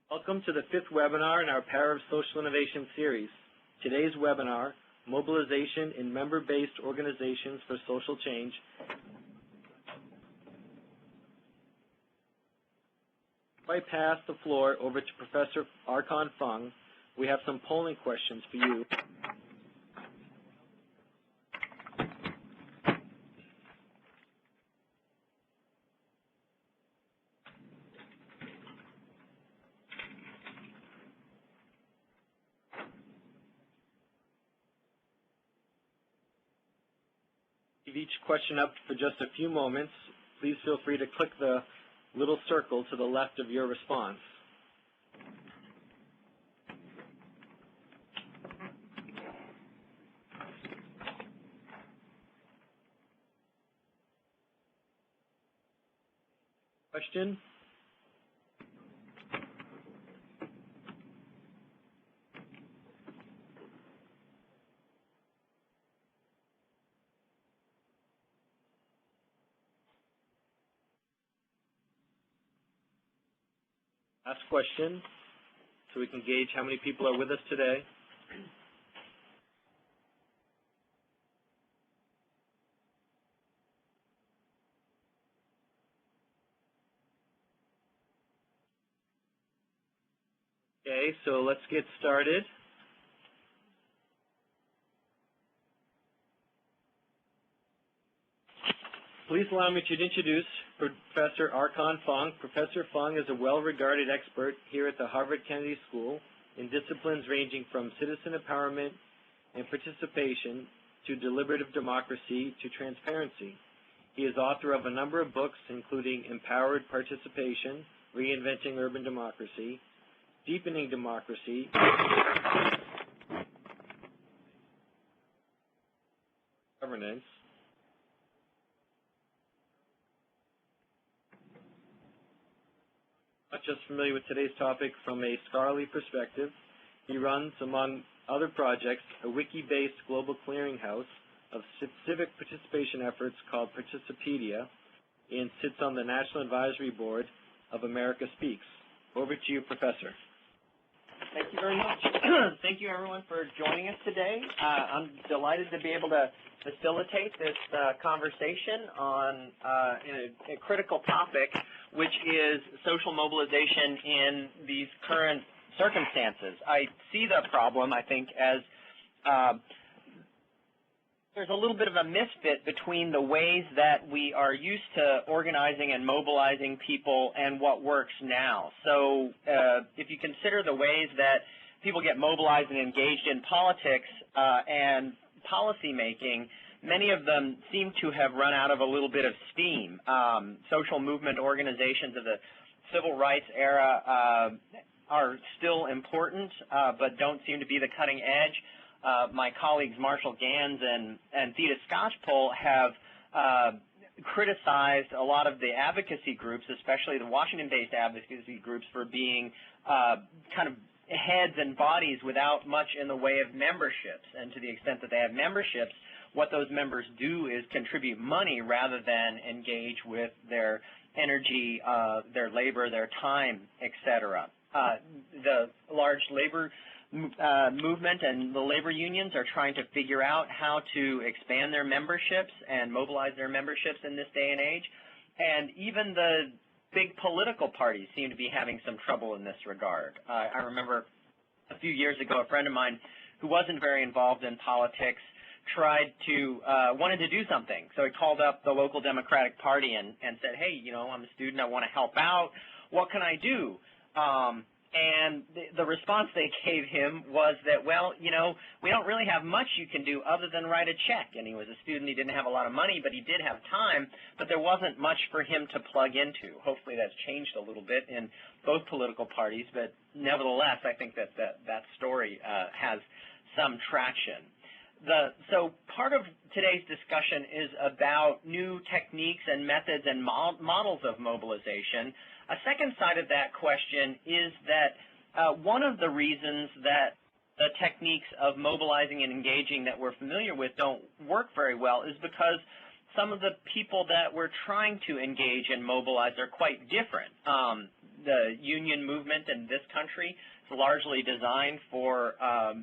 Welcome to the fifth webinar in our Power of Social Innovation series. Today's webinar, Mobilization in Member-Based Organizations for Social Change. Before I pass the floor over to Professor Archon Fung, we have some polling questions for you. Leave each question up for just a few moments. Please feel free to click the little circle to the left of your response. Question? Last question, so we can gauge how many people are with us today. Okay, so let's get started. Please allow me to introduce Professor Archon Fung. Professor Fung is a well-regarded expert here at the Harvard Kennedy School in disciplines ranging from citizen empowerment and participation to deliberative democracy to transparency. He is author of a number of books, including Empowered Participation, Reinventing Urban Democracy, Deepening Democracy, Governance, not just familiar with today's topic from a scholarly perspective. He runs, among other projects, a wiki-based global clearinghouse of civic participation efforts called Participedia, and sits on the National Advisory Board of America Speaks. Over to you, Professor. Thank you very much. Thank you, everyone, for joining us today. I'm delighted to be able to facilitate this conversation on a critical topic, which is social mobilization in these current circumstances. I see the problem, I think, as there's a little bit of a misfit between the ways that we are used to organizing and mobilizing people and what works now. So if you consider the ways that people get mobilized and engaged in politics and policy making, many of them seem to have run out of a little bit of steam. Social movement organizations of the civil rights era are still important, but don't seem to be the cutting edge. My colleagues Marshall Gans and Theda Scotchpole have criticized a lot of the advocacy groups, especially the Washington-based advocacy groups, for being kind of heads and bodies without much in the way of memberships. And to the extent that they have memberships, what those members do is contribute money rather than engage with their energy, their labor, their time, etc. The large labor movement and the labor unions are trying to figure out how to expand their memberships and mobilize their memberships in this day and age. And even the big political parties seem to be having some trouble in this regard. I remember a few years ago, a friend of mine who wasn't very involved in politics wanted to do something. So he called up the local Democratic Party and said, hey, you know, I'm a student, I want to help out. What can I do? And the response they gave him was that, well, you know, we don't really have much you can do other than write a check. And he was a student, he didn't have a lot of money, but he did have time, but there wasn't much for him to plug into. Hopefully that's changed a little bit in both political parties, but nevertheless, I think that story has some traction. So part of today's discussion is about new techniques and methods and models of mobilization. A second side of that question is that one of the reasons that the techniques of mobilizing and engaging that we're familiar with don't work very well is because some of the people that we're trying to engage and mobilize are quite different. the union movement in this country is largely designed for a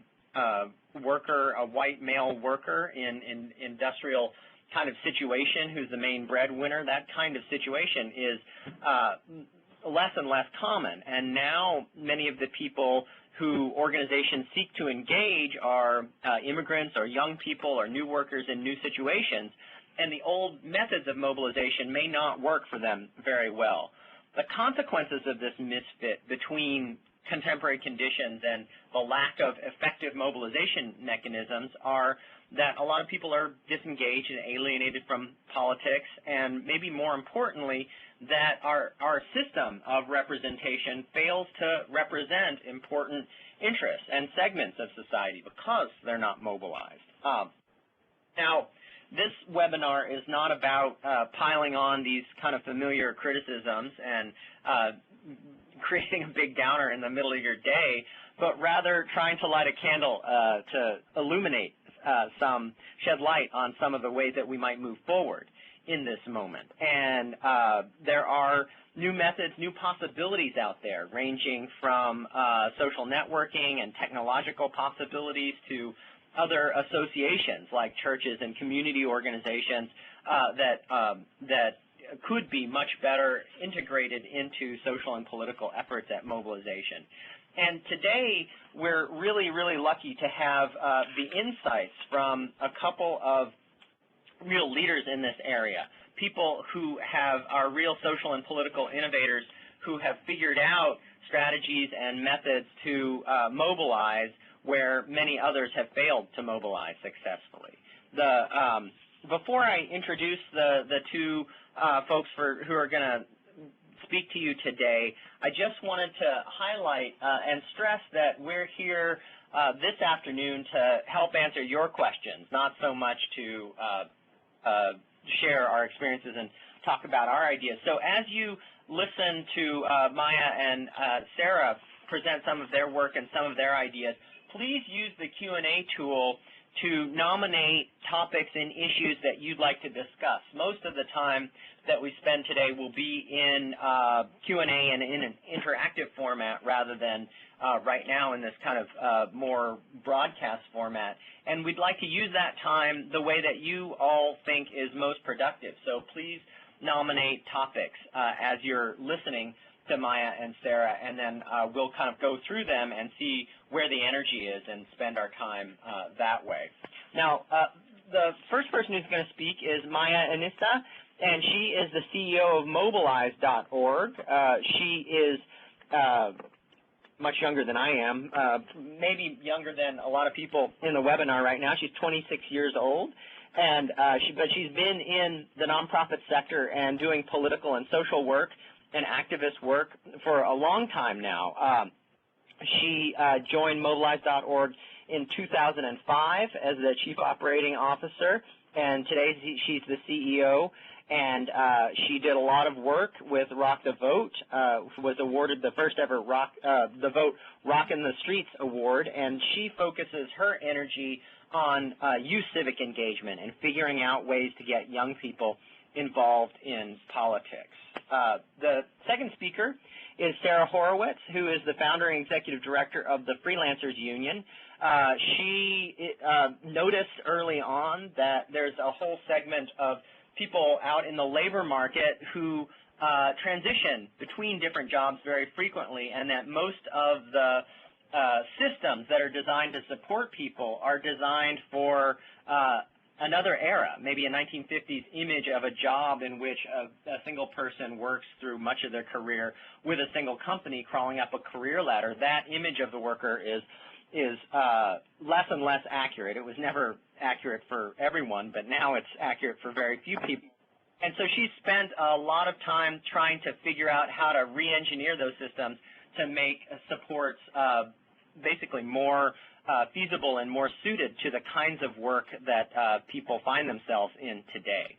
white male worker in industrial kind of situation who's the main breadwinner. That kind of situation is less and less common, and now many of the people who organizations seek to engage are immigrants or young people or new workers in new situations, and the old methods of mobilization may not work for them very well. The consequences of this misfit between contemporary conditions and the lack of effective mobilization mechanisms are that a lot of people are disengaged and alienated from politics, and maybe more importantly, that our system of representation fails to represent important interests and segments of society because they're not mobilized. Now, this webinar is not about piling on these kind of familiar criticisms and creating a big downer in the middle of your day, but rather trying to light a candle to illuminate shed light on some of the ways that we might move forward in this moment. And there are new methods, new possibilities out there, ranging from social networking and technological possibilities to other associations like churches and community organizations that could be much better integrated into social and political efforts at mobilization. And today, we're really, really lucky to have the insights from a couple of real leaders in this area, people who are real social and political innovators who have figured out strategies and methods to mobilize where many others have failed to mobilize successfully. Before I introduce the two folks who are going to speak to you today, I just wanted to highlight and stress that we're here this afternoon to help answer your questions, not so much to share our experiences and talk about our ideas. So as you listen to Maya and Sara present some of their work and some of their ideas, please use the Q&A tool to nominate topics and issues that you'd like to discuss. Most of the time that we spend today will be in Q&A and in an interactive format rather than right now in this kind of more broadcast format. And we'd like to use that time the way that you all think is most productive. So please nominate topics as you're listening to Maya and Sara, and then we'll kind of go through them and see where the energy is and spend our time that way. Now, the first person who's going to speak is Maya Anissa, and she is the CEO of Mobilize.org. She is much younger than I am, maybe younger than a lot of people in the webinar right now. She's 26 years old, and but she's been in the nonprofit sector and doing political and social work and activist work for a long time now. She joined Mobilize.org in 2005 as the Chief Operating Officer, and today she's the CEO, and she did a lot of work with Rock the Vote, was awarded the first ever the Vote Rock in the Streets Award, and she focuses her energy on youth civic engagement and figuring out ways to get young people involved in politics. The second speaker is Sara Horowitz, who is the founder and executive director of the Freelancers Union. She noticed early on that there's a whole segment of people out in the labor market who transition between different jobs very frequently, and that most of the systems that are designed to support people are designed for another era, maybe a 1950s image of a job in which a single person works through much of their career with a single company crawling up a career ladder. That image of the worker is less and less accurate. It was never accurate for everyone, but now it's accurate for very few people. And so she spent a lot of time trying to figure out how to re-engineer those systems to make supports basically more feasible and more suited to the kinds of work that people find themselves in today.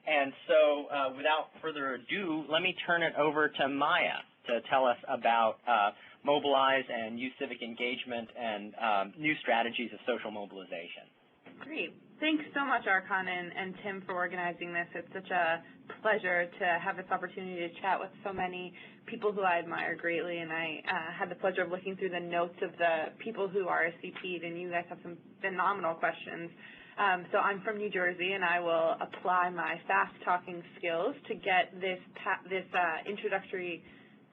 And so without further ado, let me turn it over to Maya to tell us about Mobilize and youth civic engagement and new strategies of social mobilization. Great. Thanks so much, Archon and Tim, for organizing this. It's such a pleasure to have this opportunity to chat with so many people who I admire greatly, and I had the pleasure of looking through the notes of the people who RSVP'd, and you guys have some phenomenal questions. So I'm from New Jersey, and I will apply my fast-talking skills to get this introductory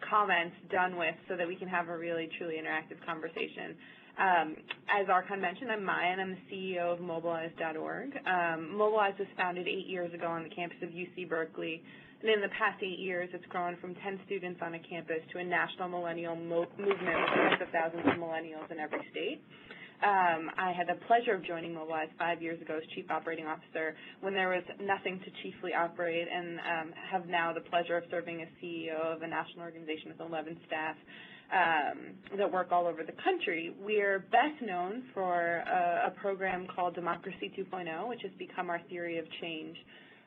comments done with so that we can have a really, truly interactive conversation. As Archon mentioned, I'm Maya, and I'm the CEO of Mobilize.org. Mobilize was founded 8 years ago on the campus of UC Berkeley, and in the past 8 years, it's grown from 10 students on a campus to a national millennial movement with tens of thousands of millennials in every state. I had the pleasure of joining Mobilize 5 years ago as Chief Operating Officer when there was nothing to chiefly operate, and have now the pleasure of serving as CEO of a national organization with 11 staff that work all over the country. We're best known for a program called Democracy 2.0, which has become our theory of change.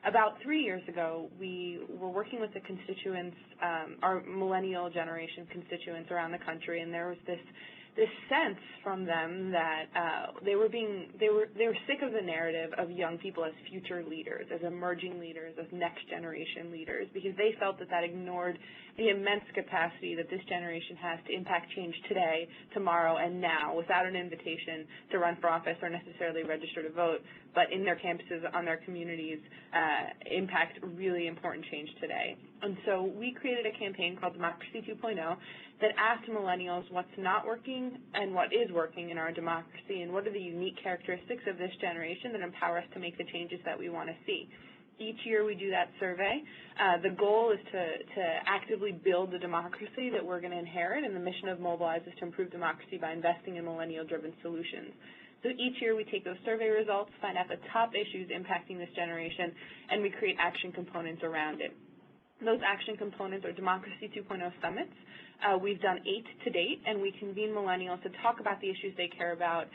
About 3 years ago, we were working with the constituents, our millennial generation constituents around the country, and there was this sense from them that they were sick of the narrative of young people as future leaders, as emerging leaders, as next generation leaders, because they felt that ignored the immense capacity that this generation has to impact change today, tomorrow, and now without an invitation to run for office or necessarily register to vote, but in their campuses, on their communities, impact really important change today. And so we created a campaign called Democracy 2.0 that asked millennials what's not working and what is working in our democracy, and what are the unique characteristics of this generation that empower us to make the changes that we want to see. Each year we do that survey. The goal is to actively build the democracy that we're going to inherit, and the mission of Mobilize is to improve democracy by investing in millennial-driven solutions. So each year we take those survey results, find out the top issues impacting this generation, and we create action components around it. Those action components are Democracy 2.0 summits. We've done 8 to date, and we convene millennials to talk about the issues they care about,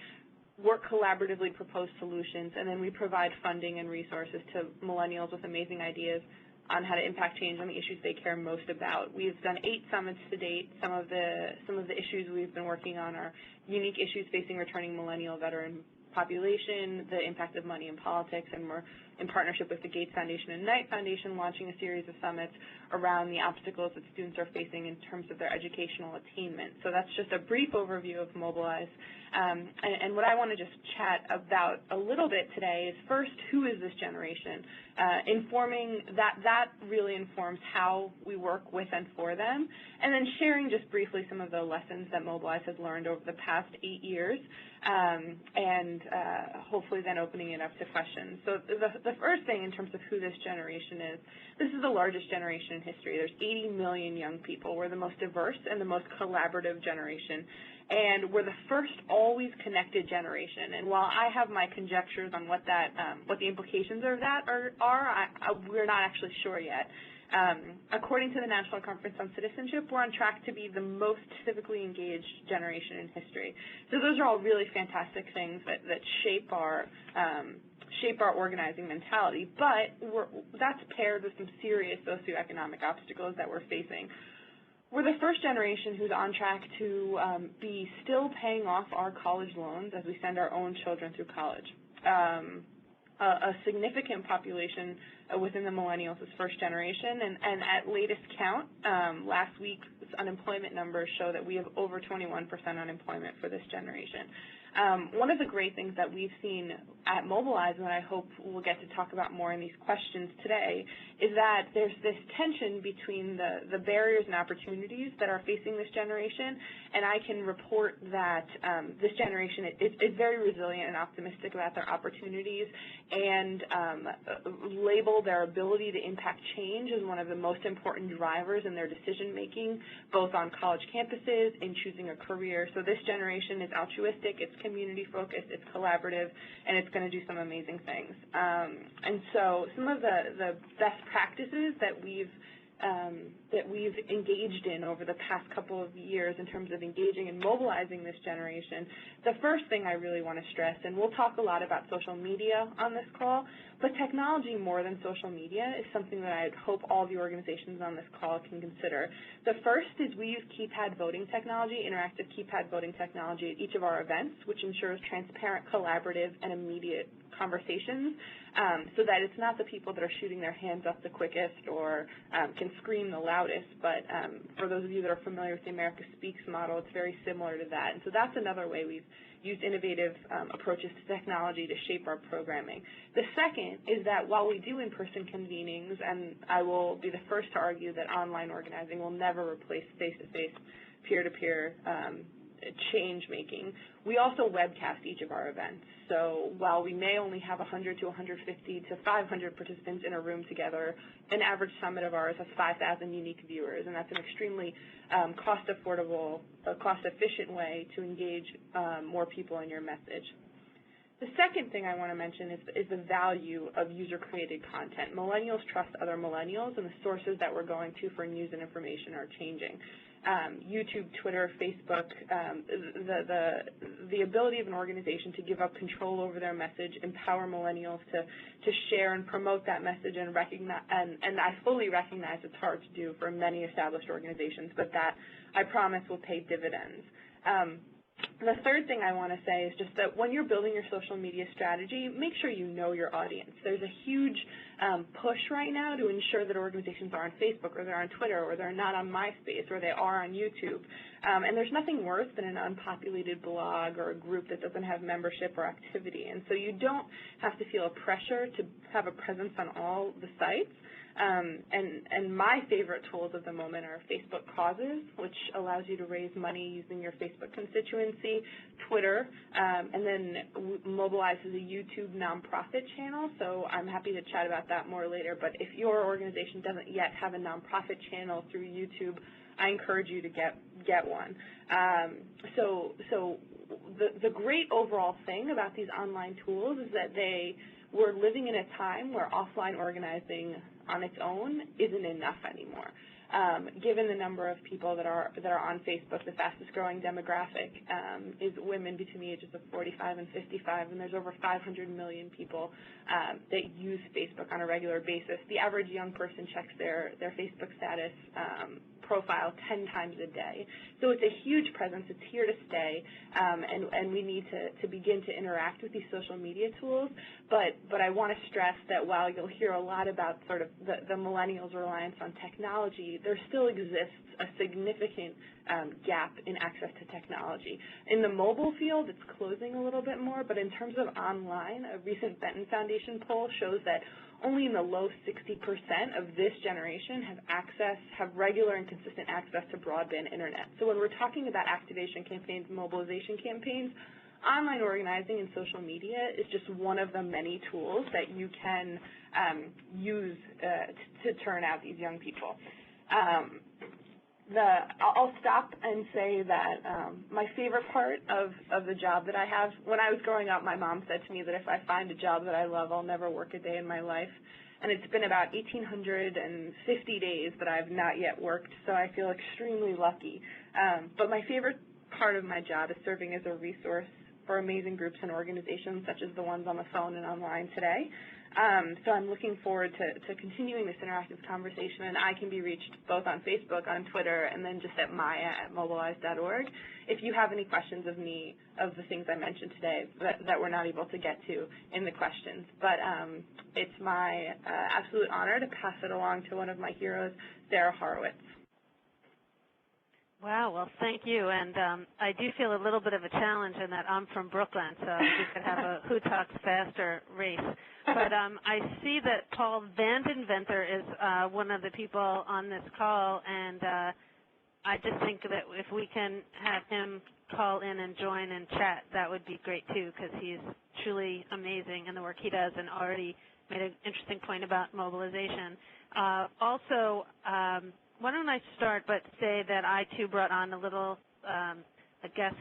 work collaboratively, propose solutions, and then we provide funding and resources to millennials with amazing ideas on how to impact change on the issues they care most about. We've done 8 summits to date. Some of the issues we've been working on are unique issues facing returning millennial veteran population, the impact of money in politics, and we're in partnership with the Gates Foundation and Knight Foundation launching a series of summits around the obstacles that students are facing in terms of their educational attainment. So that's just a brief overview of Mobilize. And what I want to just chat about a little bit today is first, who is this generation? Informing that really informs how we work with and for them, and then sharing just briefly some of the lessons that Mobilize has learned over the past 8 years, and hopefully then opening it up to questions. So the first thing in terms of who this generation is, this is the largest generation in history. There's 80 million young people. We're the most diverse and the most collaborative generation. And we're the first always connected generation. And while I have my conjectures on what the implications of that are, we're not actually sure yet. According to the National Conference on Citizenship, we're on track to be the most civically engaged generation in history. So those are all really fantastic things that shape our organizing mentality. But that's paired with some serious socioeconomic obstacles that we're facing. We're the first generation who's on track to be still paying off our college loans as we send our own children through college. A significant population within the millennials is first generation, and at latest count, last week's unemployment numbers show that we have over 21% unemployment for this generation. One of the great things that we've seen at Mobilize, and I hope we'll get to talk about more in these questions today, is that there's this tension between the barriers and opportunities that are facing this generation, and I can report that this generation is very resilient and optimistic about their opportunities, and label their ability to impact change as one of the most important drivers in their decision-making, both on college campuses, in choosing a career. So this generation is altruistic, it's community-focused, it's collaborative, and it's going to do some amazing things. And so some of the best practices that we've engaged in over the past couple of years in terms of engaging and mobilizing this generation, the first thing I really want to stress, and we'll talk a lot about social media on this call, but technology more than social media is something that I hope all the organizations on this call can consider. The first is we use keypad voting technology, interactive keypad voting technology at each of our events, which ensures transparent, collaborative, and immediate conversations, so that it's not the people that are shooting their hands up the quickest or can scream the loudest, but for those of you that are familiar with the America Speaks model, it's very similar to that. And so that's another way we've used innovative approaches to technology to shape our programming. The second is that while we do in-person convenings, and I will be the first to argue that online organizing will never replace face-to-face, peer-to-peer change-making, we also webcast each of our events. So while we may only have 100 to 150 to 500 participants in a room together, an average summit of ours has 5,000 unique viewers, and that's an extremely cost-efficient way to engage more people in your message. The second thing I want to mention is the value of user-created content. Millennials trust other millennials, and the sources that we're going to for news and information are changing. YouTube, Twitter, Facebook, the ability of an organization to give up control over their message, empower millennials to share and promote that message, and recognize, and I fully recognize it's hard to do for many established organizations, but that, I promise, will pay dividends. The third thing I want to say is just that when you're building your social media strategy, make sure you know your audience. There's a huge push right now to ensure that organizations are on Facebook or they're on Twitter or they're not on MySpace or they are on YouTube. And there's nothing worse than an unpopulated blog or a group that doesn't have membership or activity. And so you don't have to feel a pressure to have a presence on all the sites. And my favorite tools of the moment are Facebook Causes, which allows you to raise money using your Facebook constituency, Twitter, and then Mobilize is a YouTube nonprofit channel, so I'm happy to chat about that more later. But if your organization doesn't yet have a nonprofit channel through YouTube, I encourage you to get one. So the great overall thing about these online tools is that we're living in a time where offline organizing on its own isn't enough anymore. Given the number of people that are on Facebook, the fastest growing demographic is women between the ages of 45 and 55, and there's over 500 million people that use Facebook on a regular basis. The average young person checks their Facebook status profile 10 times a day. So it's a huge presence. It's here to stay, and we need to begin to interact with these social media tools. But I want to stress that while you'll hear a lot about sort of the millennials' reliance on technology, there still exists a significant gap in access to technology. In the mobile field, it's closing a little bit more, but in terms of online, a recent Benton Foundation poll shows that only in the low 60% of this generation have regular and consistent access to broadband internet. So when we're talking about activation campaigns, mobilization campaigns, online organizing and social media is just one of the many tools that you can use to turn out these young people. I'll stop and say that my favorite part of the job that I have, when I was growing up, my mom said to me that if I find a job that I love, I'll never work a day in my life. And it's been about 1,850 days that I've not yet worked, so I feel extremely lucky. But my favorite part of my job is serving as a resource for amazing groups and organizations such as the ones on the phone and online today. So I'm looking forward to continuing this interactive conversation, and I can be reached both on Facebook, on Twitter, and then just at maya@mobilize.org. If you have any questions of me, of the things I mentioned today that we're not able to get to in the questions. But it's my absolute honor to pass it along to one of my heroes, Sara Horowitz. Wow, well, thank you. And I do feel a little bit of a challenge in that I'm from Brooklyn, so we could have a who talks faster race. But I see that Paul Vandenventer is one of the people on this call, and I just think that if we can have him call in and join and chat, that would be great, too, because he's truly amazing in the work he does and already made an interesting point about mobilization. Also, why don't I start but say that I, too, brought on a guest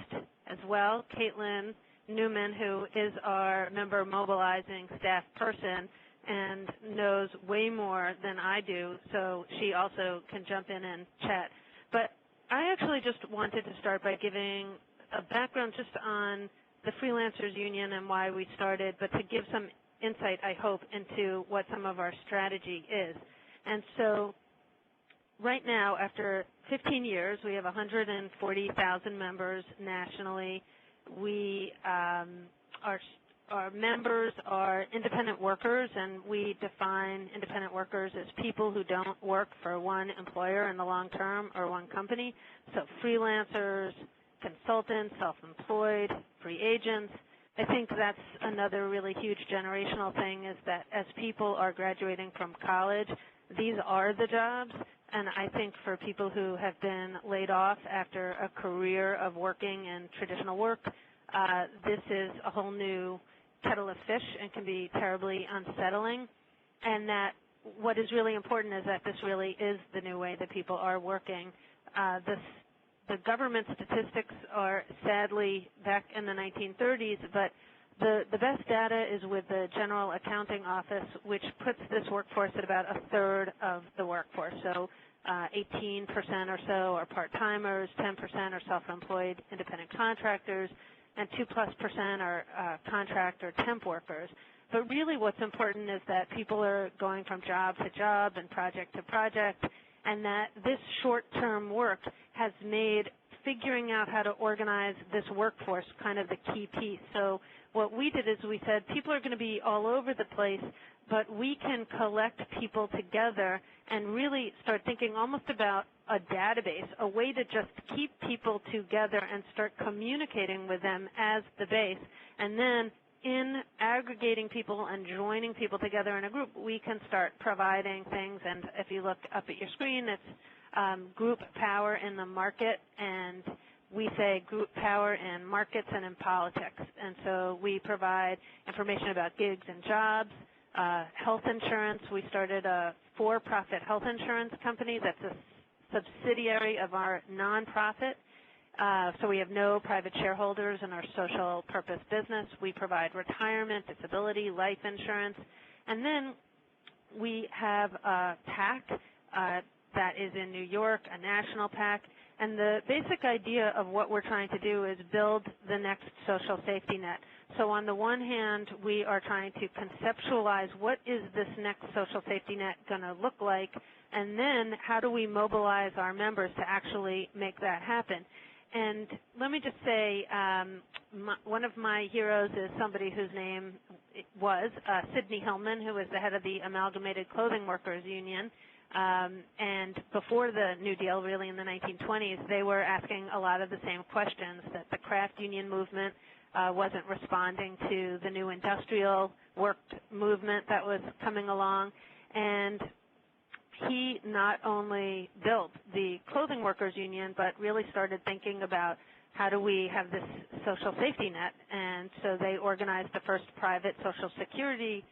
as well, Caitlin Newman, who is our member mobilizing staff person and knows way more than I do, so she also can jump in and chat. But I actually just wanted to start by giving a background just on the Freelancers Union and why we started, but to give some insight, I hope, into what some of our strategy is. And so right now, after 15 years, we have 140,000 members nationally. We are our members are independent workers, and we define independent workers as people who don't work for one employer in the long term or one company. So freelancers, consultants, self-employed, free agents. I think that's another really huge generational thing, is that as people are graduating from college, these are the jobs. And I think for people who have been laid off after a career of working in traditional work, this is a whole new kettle of fish and can be terribly unsettling. And that what is really important is that this really is the new way that people are working. The government statistics are sadly back in the 1930s, but the best data is with the General Accounting Office, which puts this workforce at about a third of the workforce. So 18% or so are part-timers, 10% are self-employed independent contractors, and 2+% are contract or temp workers. But really what's important is that people are going from job to job and project to project, and that this short-term work has made figuring out how to organize this workforce kind of the key piece. So what we did is we said people are going to be all over the place, but we can collect people together and really start thinking almost about a database, a way to just keep people together and start communicating with them as the base. And then in aggregating people and joining people together in a group, we can start providing things. And if you look up at your screen, it's group power in the market, and we say group power in markets and in politics. And so we provide information about gigs and jobs, health insurance. We started a for-profit health insurance company that's a subsidiary of our nonprofit. So we have no private shareholders in our social purpose business. We provide retirement, disability, life insurance. And then we have a PAC that is in New York, a national PAC. And the basic idea of what we're trying to do is build the next social safety net. So on the one hand, we are trying to conceptualize what is this next social safety net going to look like, and then how do we mobilize our members to actually make that happen. And let me just say, one of my heroes is somebody whose name was Sidney Hillman, who was the head of the Amalgamated Clothing Workers Union. And before the New Deal, really in the 1920s, they were asking a lot of the same questions, that the craft union movement wasn't responding to the new industrial work movement that was coming along. And he not only built the Clothing Workers Union, but really started thinking about how do we have this social safety net. And so they organized the first private social security,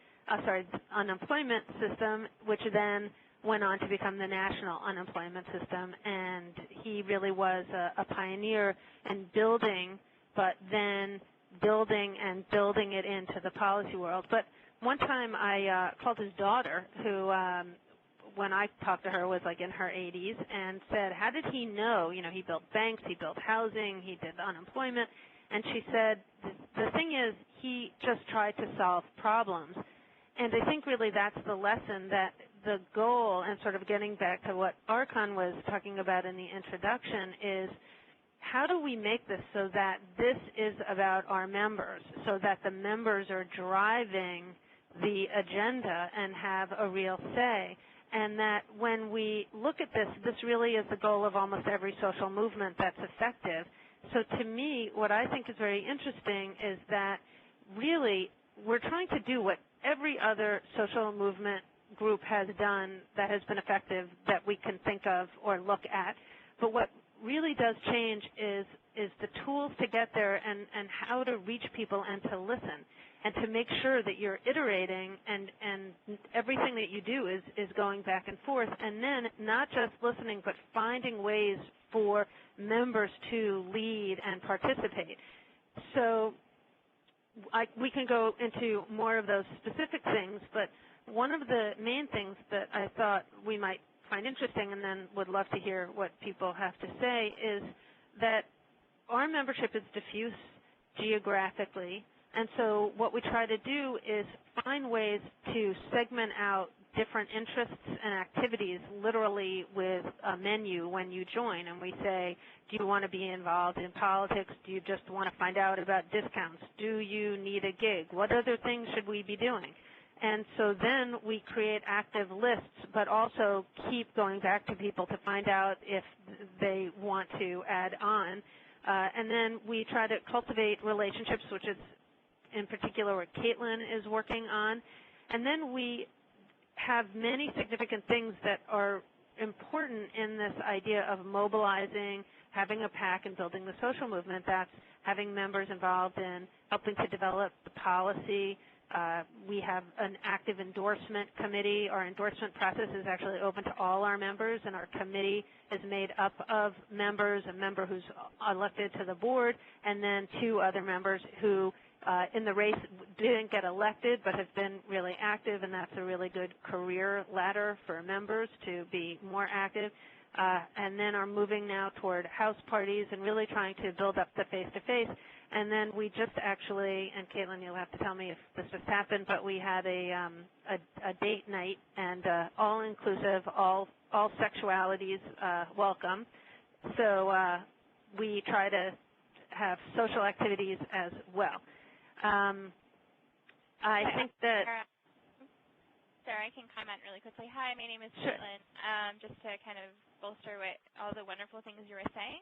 unemployment system, which then went on to become the national unemployment system. And he really was a pioneer in building, but then building and building it into the policy world. But one time I called his daughter, who when I talked to her was like in her 80s, and said, how did he know? You know, he built banks, he built housing, he did unemployment. And she said, the thing is, he just tried to solve problems. And I think really that's the lesson, that the goal, and sort of getting back to what Archon was talking about in the introduction, is how do we make this so that this is about our members, so that the members are driving the agenda and have a real say, and that when we look at this, this really is the goal of almost every social movement that's effective. So to me, what I think is very interesting is that really we're trying to do what every other social movement group has done that has been effective that we can think of or look at. But what really does change is the tools to get there and how to reach people and to listen and to make sure that you're iterating and everything that you do is going back and forth, and then not just listening but finding ways for members to lead and participate. So we can go into more of those specific things, but one of the main things that I thought we might find interesting, and then would love to hear what people have to say, is that our membership is diffuse geographically, and so what we try to do is find ways to segment out different interests and activities literally with a menu when you join, and we say, do you want to be involved in politics? Do you just want to find out about discounts? Do you need a gig? What other things should we be doing? And so then we create active lists, but also keep going back to people to find out if they want to add on. And then we try to cultivate relationships, which is in particular what Caitlin is working on. And then we have many significant things that are important in this idea of mobilizing, having a PAC, and building the social movement. That's having members involved in helping to develop the policy. We have an active endorsement committee. Our endorsement process is actually open to all our members, and our committee is made up of members, a member who's elected to the board, and then 2 other members who in the race didn't get elected but have been really active, and that's a really good career ladder for members to be more active. And then are moving now toward house parties and really trying to build up the face-to-face. And then we just actually, and Caitlin, you'll have to tell me if this just happened, but we had a date night, and all-inclusive, all sexualities welcome. So we try to have social activities as well. I think that... Sarah, I can comment really quickly. Hi, my name is Caitlin. Just to kind of bolster what all the wonderful things you were saying.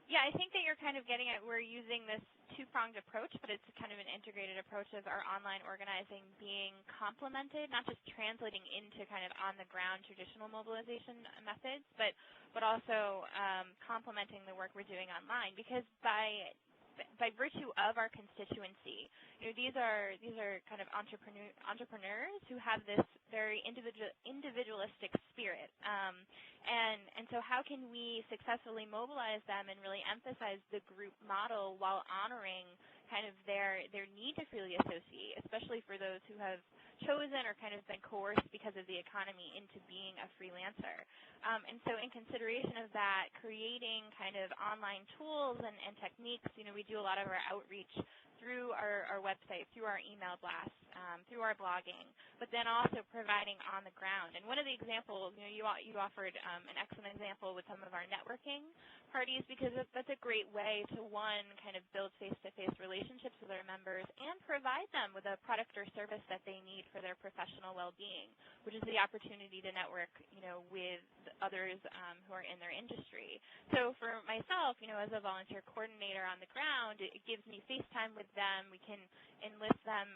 Yeah, I think that you're kind of getting at we're using this two-pronged approach, but it's kind of an integrated approach of our online organizing being complemented, not just translating into kind of on-the-ground traditional mobilization methods, but also complementing the work we're doing online. Because by virtue of our constituency, these are kind of entrepreneurs who have this very individualistic spirit, and so how can we successfully mobilize them and really emphasize the group model while honoring kind of their need to freely associate, especially for those who have chosen or kind of been coerced because of the economy into being a freelancer. And so in consideration of that, creating kind of online tools and techniques, we do a lot of our outreach through our website, through our email blasts, through our blogging, but then also providing on the ground. And one of the examples, you offered an excellent example with some of our networking parties, because that's a great way to, one, kind of build face-to-face relationships with our members and provide them with a product or service that they need for their professional well-being, which is the opportunity to network, with others who are in their industry. So for myself, as a volunteer coordinator on the ground, it gives me face time with them. We can enlist them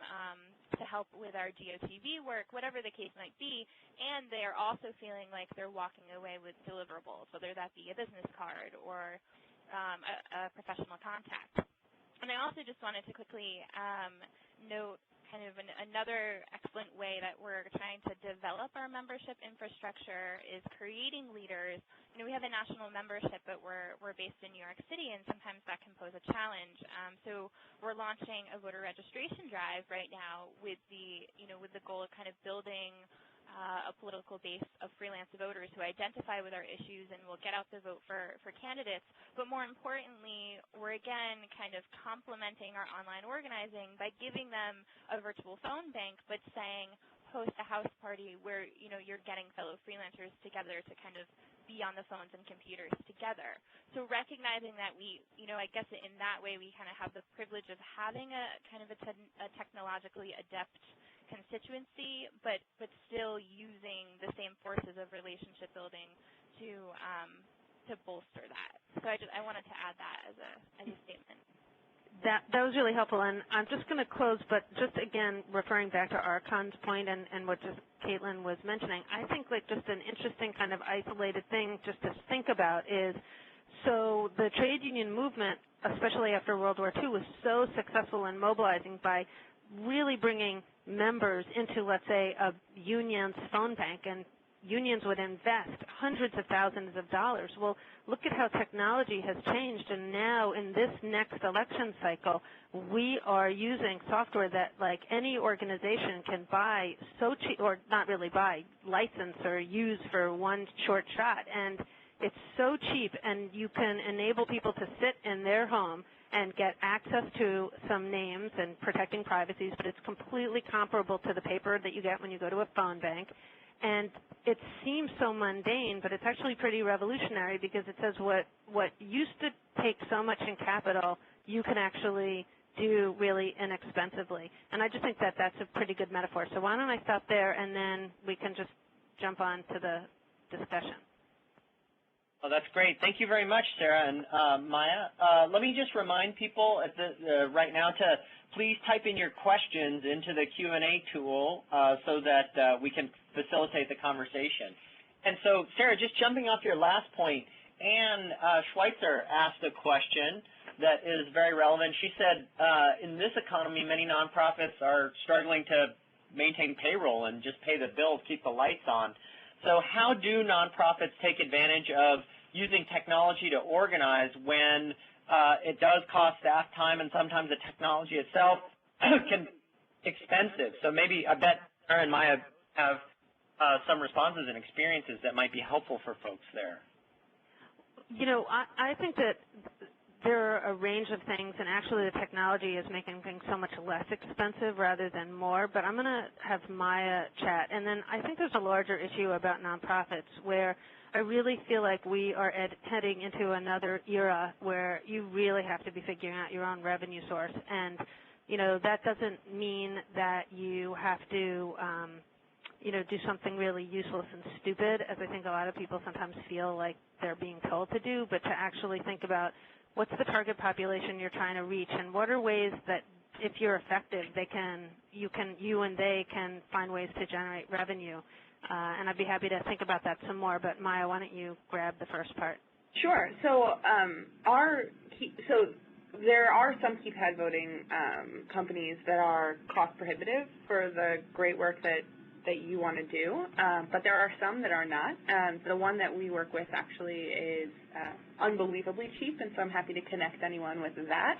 to help with our GOTV work, whatever the case might be, and they are also feeling like they're walking away with deliverables, whether that be a business card or a professional contact. And I also just wanted to quickly note kind of another excellent way that we're trying to develop our membership infrastructure is creating leaders. We have a national membership, but we're based in New York City, and sometimes that can pose a challenge. So we're launching a voter registration drive right now with the goal of kind of building a political base of freelance voters who identify with our issues and will get out the vote for candidates. But more importantly, we're again kind of complementing our online organizing by giving them a virtual phone bank, but saying host a house party where you're getting fellow freelancers together to kind of be on the phones and computers together. So recognizing that I guess in that way we kind of have the privilege of having a kind of a technologically adept constituency, but still using the same forces of relationship building to bolster that. So I wanted to add that as a statement. That was really helpful, and I'm just going to close, but just again referring back to Archon's point and what just Caitlin was mentioning, I think like just an interesting kind of isolated thing just to think about is, so the trade union movement, especially after World War II, was so successful in mobilizing by really bringing members into, let's say, a union's phone bank, and unions would invest hundreds of thousands of dollars. Well, look at how technology has changed, and now in this next election cycle, we are using software that like any organization can buy so cheap, or not really buy, license or use for one short shot, and it's so cheap, and you can enable people to sit in their home and get access to some names and protecting privacies, but it's completely comparable to the paper that you get when you go to a phone bank. And it seems so mundane, but it's actually pretty revolutionary because it says what used to take so much in capital, you can actually do really inexpensively. And I just think that that's a pretty good metaphor. So why don't I stop there, and then we can just jump on to the discussion. Oh, that's great. Thank you very much, Sara and Maya. Let me just remind people at right now to please type in your questions into the Q&A tool so that we can facilitate the conversation. And so, Sara, just jumping off your last point, Anne Schweitzer asked a question that is very relevant. She said, in this economy, many nonprofits are struggling to maintain payroll and just pay the bills, keep the lights on. So how do nonprofits take advantage of using technology to organize when it does cost staff time and sometimes the technology itself can be expensive? So maybe I bet Sara and Maya have some responses and experiences that might be helpful for folks there. You know, I think that there are a range of things, and actually the technology is making things so much less expensive rather than more, but I'm going to have Maya chat. And then I think there's a larger issue about nonprofits where I really feel like we are heading into another era where you really have to be figuring out your own revenue source. And, you know, that doesn't mean that you have to, you know, do something really useless and stupid, as I think a lot of people sometimes feel like they're being told to do, but to actually think about what's the target population you're trying to reach, and what are ways that if you're effective, you and they can find ways to generate revenue. And I'd be happy to think about that some more, but Maya, why don't you grab the first part? Sure. So there are some keypad voting companies that are cost prohibitive for the great work that you want to do, but there are some that are not. The one that we work with actually is unbelievably cheap, and so I'm happy to connect anyone with that.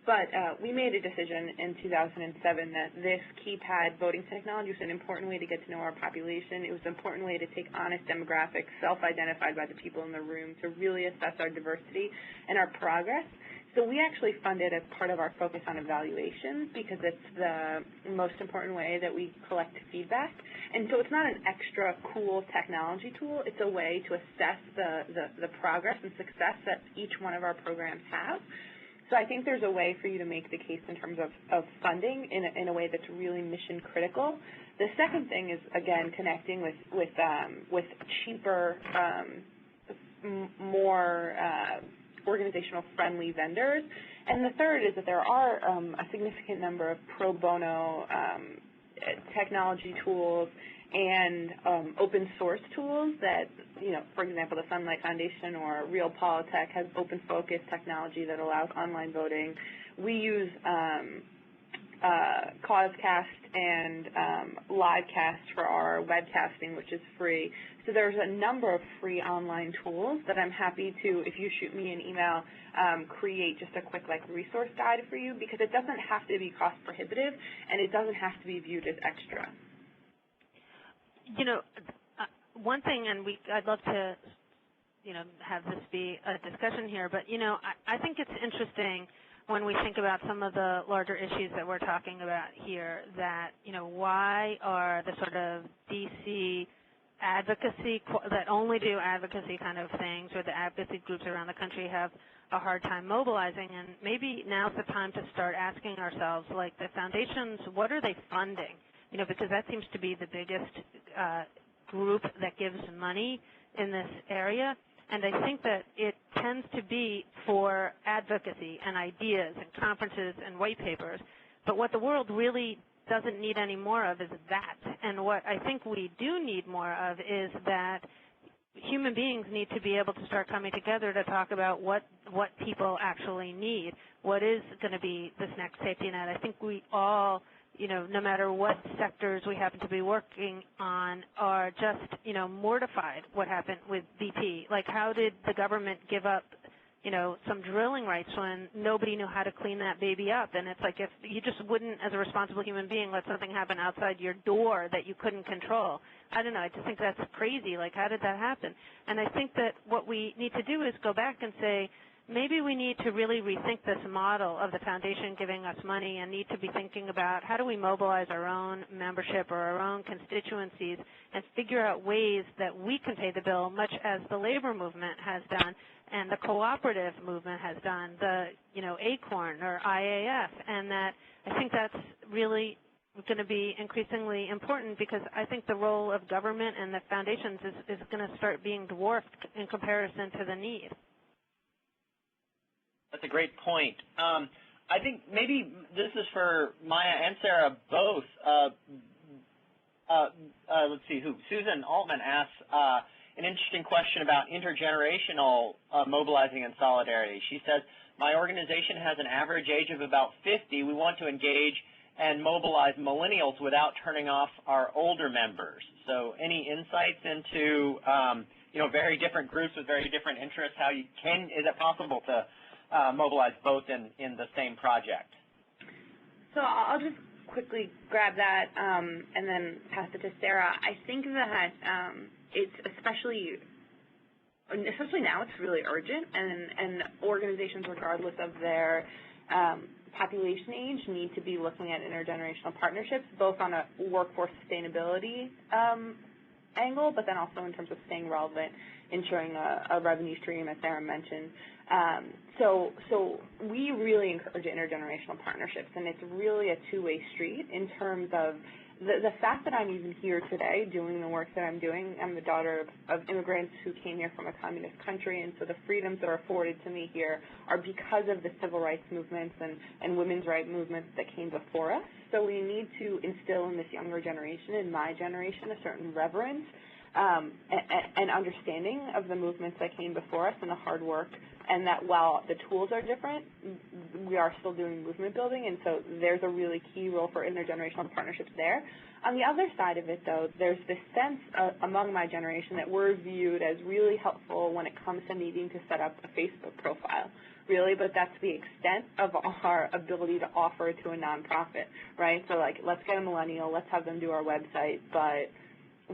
But we made a decision in 2007 that this keypad voting technology was an important way to get to know our population. It was an important way to take honest demographics, self-identified by the people in the room, to really assess our diversity and our progress. So we actually fund it as part of our focus on evaluation because it's the most important way that we collect feedback. And so it's not an extra cool technology tool. It's a way to assess the progress and success that each one of our programs have. So I think there's a way for you to make the case in terms of funding in a way that's really mission critical. The second thing is, again, connecting with cheaper, more organizational friendly vendors. And the third is that there are a significant number of pro bono technology tools and open source tools that, you know, for example, the Sunlight Foundation or Realpolitik has open focus technology that allows online voting. We use Causecast and Livecast for our webcasting, which is free. So there's a number of free online tools that I'm happy to, if you shoot me an email, create just a quick resource guide for you, because it doesn't have to be cost prohibitive and it doesn't have to be viewed as extra. You know, one thing, and I'd love to, you know, have this be a discussion here, but, you know, I think it's interesting when we think about some of the larger issues that we're talking about here that, you know, why are the sort of DC advocacy, that only do advocacy kind of things, or the advocacy groups around the country have a hard time mobilizing, and maybe now's the time to start asking ourselves, like, the foundations, what are they funding? You know, because that seems to be the biggest group that gives money in this area. And I think that it tends to be for advocacy and ideas and conferences and white papers. But what the world really doesn't need any more of is that. And what I think we do need more of is that human beings need to be able to start coming together to talk about what people actually need. What is going to be this next safety net? I think we all, you know, no matter what sectors we happen to be working on, are just, you know, mortified what happened with BP. Like, how did the government give up, you know, some drilling rights when nobody knew how to clean that baby up? And it's like, if you just wouldn't, as a responsible human being, let something happen outside your door that you couldn't control. I don't know, I just think that's crazy. Like, how did that happen? And I think that what we need to do is go back and say, maybe we need to really rethink this model of the foundation giving us money and need to be thinking about how do we mobilize our own membership or our own constituencies and figure out ways that we can pay the bill, much as the labor movement has done and the cooperative movement has done, the ACORN or IAF, and that I think that's really going to be increasingly important because I think the role of government and the foundations is going to start being dwarfed in comparison to the need. That's a great point. I think maybe this is for Maya and Sara both. Let's see who. Susan Altman asks an interesting question about intergenerational mobilizing and solidarity. She says, my organization has an average age of about 50. We want to engage and mobilize millennials without turning off our older members. So any insights into, very different groups with very different interests, is it possible to mobilize both in the same project? So I'll just quickly grab that and then pass it to Sara. I think that it's especially now it's really urgent, and organizations, regardless of their population age, need to be looking at intergenerational partnerships, both on a workforce sustainability angle, but then also in terms of staying relevant, ensuring a revenue stream, as Sara mentioned. So we really encourage intergenerational partnerships, and it's really a two-way street in terms of the fact that I'm even here today doing the work that I'm doing. I'm the daughter of immigrants who came here from a communist country, and so the freedoms that are afforded to me here are because of the civil rights movements and women's rights movements that came before us. So we need to instill in this younger generation, in my generation, a certain reverence and understanding of the movements that came before us and the hard work, and that while the tools are different, we are still doing movement building, and so there's a really key role for intergenerational partnerships there. On the other side of it, though, there's this sense among my generation that we're viewed as really helpful when it comes to needing to set up a Facebook profile, really, but that's the extent of our ability to offer to a nonprofit, right? So, like, let's get a millennial, let's have them do our website, but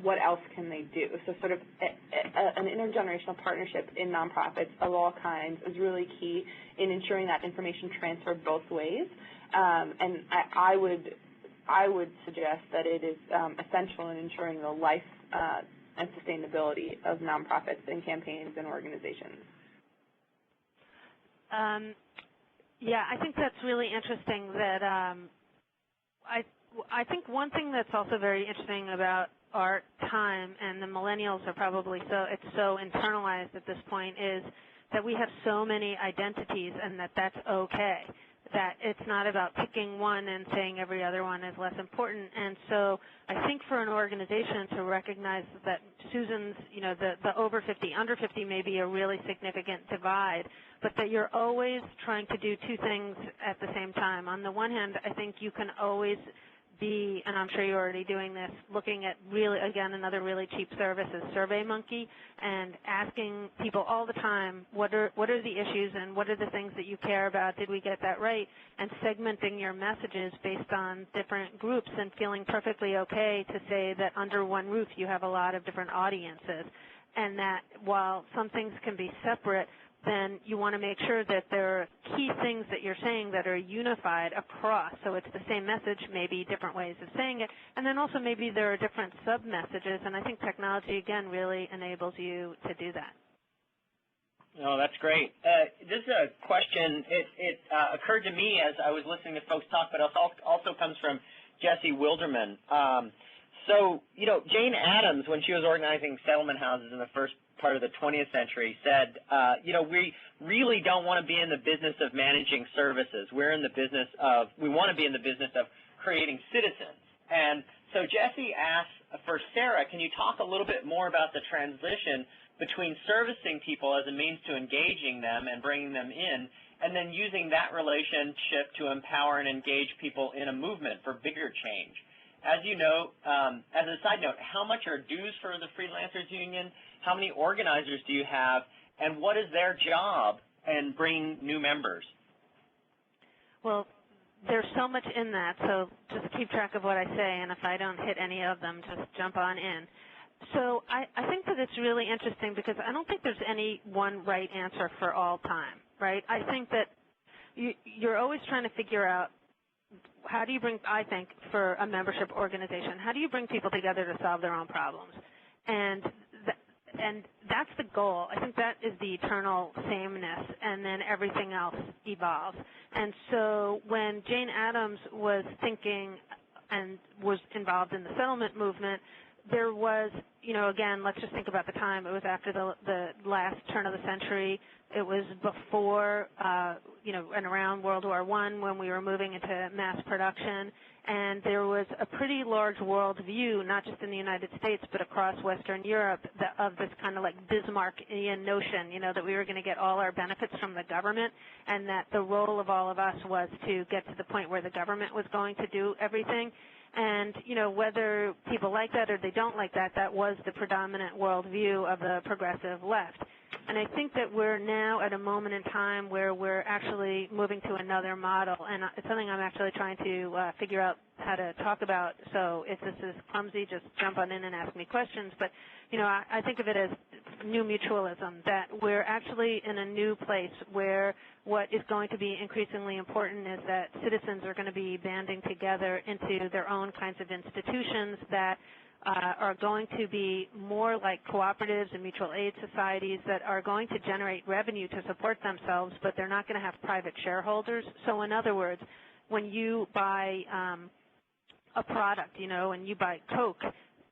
what else can they do? So sort of an intergenerational partnership in nonprofits of all kinds is really key in ensuring that information transfer both ways. And I would suggest that it is essential in ensuring the life and sustainability of nonprofits and campaigns and organizations. Yeah, I think that's really interesting that I think one thing that's also very interesting about our time, and the millennials are probably it's so internalized at this point, is that we have so many identities and that's okay, that it's not about picking one and saying every other one is less important. And so I think for an organization to recognize that Susan's, the over 50, under 50 may be a really significant divide, but that you're always trying to do two things at the same time. On the one hand, I think you can always be, and I'm sure you're already doing this, looking at really, again, another really cheap service is SurveyMonkey, and asking people all the time, what are the issues and what are the things that you care about? Did we get that right? And segmenting your messages based on different groups and feeling perfectly okay to say that under one roof you have a lot of different audiences, and that while some things can be separate, then you want to make sure that there are key things that you're saying that are unified across. So it's the same message, maybe different ways of saying it, and then also maybe there are different sub-messages, and I think technology, again, really enables you to do that. Oh, that's great. This is a question. It occurred to me as I was listening to folks talk, but it also comes from Jesse Wilderman. Jane Addams, when she was organizing settlement houses in the first part of the 20th century, said, we really don't want to be in the business of managing services. We want to be in the business of creating citizens. And so Jesse asked for Sara, can you talk a little bit more about the transition between servicing people as a means to engaging them and bringing them in, and then using that relationship to empower and engage people in a movement for bigger change? As you know, as a side note, how much are dues for the Freelancers Union? How many organizers do you have? And what is their job in bringing new members? Well, there's so much in that, so just keep track of what I say, and if I don't hit any of them, just jump on in. So I think that it's really interesting because I don't think there's any one right answer for all time. right? I think that you're always trying to figure out how do you bring, I think, for a membership organization, how do you bring people together to solve their own problems? And that's the goal. I think that is the eternal sameness, and then everything else evolves. And so when Jane Addams was thinking and was involved in the settlement movement, there was, again, let's just think about the time. It was after the last turn of the century. It was before, and around World War I when we were moving into mass production. And there was a pretty large world view, not just in the United States, but across Western Europe, of this kind of like Bismarckian notion, that we were going to get all our benefits from the government, and that the role of all of us was to get to the point where the government was going to do everything. And, whether people like that or they don't like that, that was the predominant worldview of the progressive left. And I think that we're now at a moment in time where we're actually moving to another model, and it's something I'm actually trying to figure out how to talk about. So if this is clumsy, just jump on in and ask me questions. But, I think of it as new mutualism, that we're actually in a new place where what is going to be increasingly important is that citizens are going to be banding together into their own kinds of institutions that are going to be more like cooperatives and mutual aid societies that are going to generate revenue to support themselves, but they're not going to have private shareholders. So in other words, when you buy a product, and you buy Coke,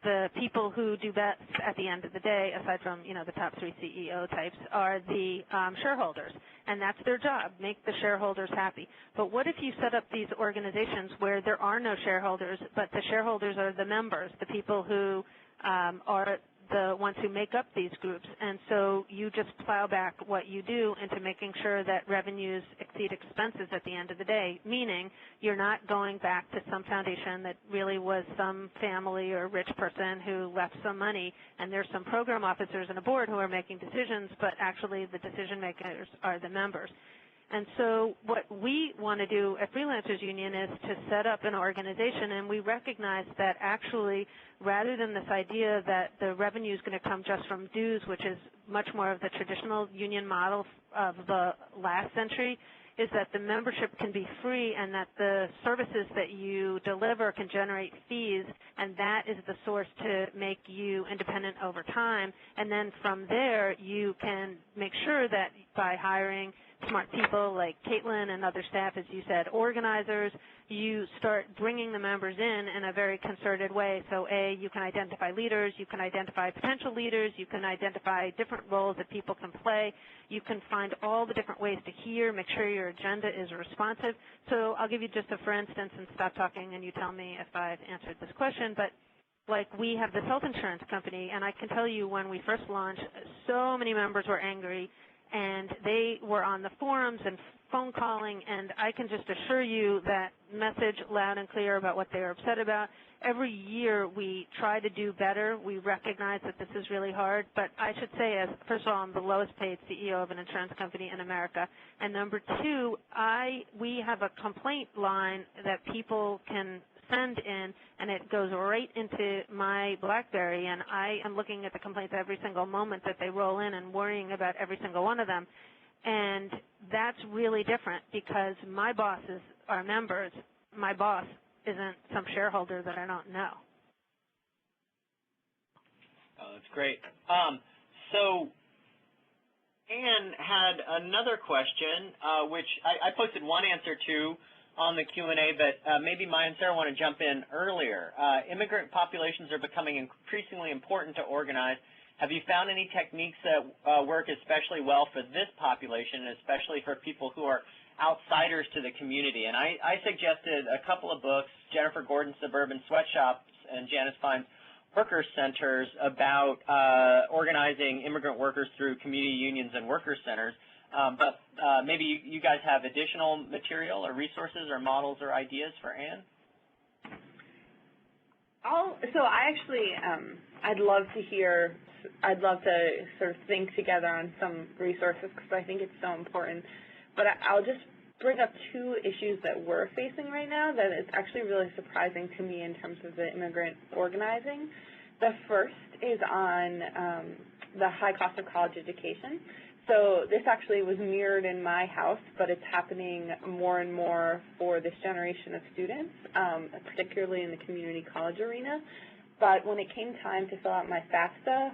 the people who do best at the end of the day, aside from, the top 3 CEO types, are the shareholders. And that's their job, make the shareholders happy. But what if you set up these organizations where there are no shareholders, but the shareholders are the members, the people who are the ones who make up these groups, and so you just plow back what you do into making sure that revenues exceed expenses at the end of the day, meaning you're not going back to some foundation that really was some family or rich person who left some money, and there's some program officers and a board who are making decisions, but actually the decision makers are the members. And so what we want to do at Freelancers Union is to set up an organization, and we recognize that actually rather than this idea that the revenue is going to come just from dues, which is much more of the traditional union model of the last century, is that the membership can be free and that the services that you deliver can generate fees, and that is the source to make you independent over time. And then from there, you can make sure that by hiring smart people like Caitlin and other staff, as you said, organizers, you start bringing the members in a very concerted way. So A, you can identify leaders, you can identify potential leaders, you can identify different roles that people can play, you can find all the different ways to hear, make sure your agenda is responsive. So I'll give you just a for instance and stop talking and you tell me if I've answered this question, but like we have this health insurance company, and I can tell you when we first launched, so many members were angry, and they were on the forums and phone calling, and I can just assure you that message loud and clear about what they are upset about. Every year we try to do better. We recognize that this is really hard, but I should say, as first of all, I'm the lowest paid CEO of an insurance company in America, and number two, we have a complaint line that people can send in, and it goes right into my BlackBerry, and I am looking at the complaints every single moment that they roll in and worrying about every single one of them. And that's really different because my bosses are members. My boss isn't some shareholder that I don't know. Oh, that's great. So Anne had another question, which I posted one answer to on the Q&A, but maybe Maya and Sara want to jump in earlier. Immigrant populations are becoming increasingly important to organize. Have you found any techniques that work especially well for this population, and especially for people who are outsiders to the community? And I suggested a couple of books, Jennifer Gordon's Suburban Sweatshops and Janice Fine's Worker Centers, about organizing immigrant workers through community unions and worker centers. But maybe you guys have additional material or resources or models or ideas for Anne? So I actually, I'd love to sort of think together on some resources because I think it's so important. But I'll just bring up two issues that we're facing right now that is actually really surprising to me in terms of the immigrant organizing. The first is on the high cost of college education. So this actually was mirrored in my house, but it's happening more and more for this generation of students, particularly in the community college arena. But when it came time to fill out my FAFSA,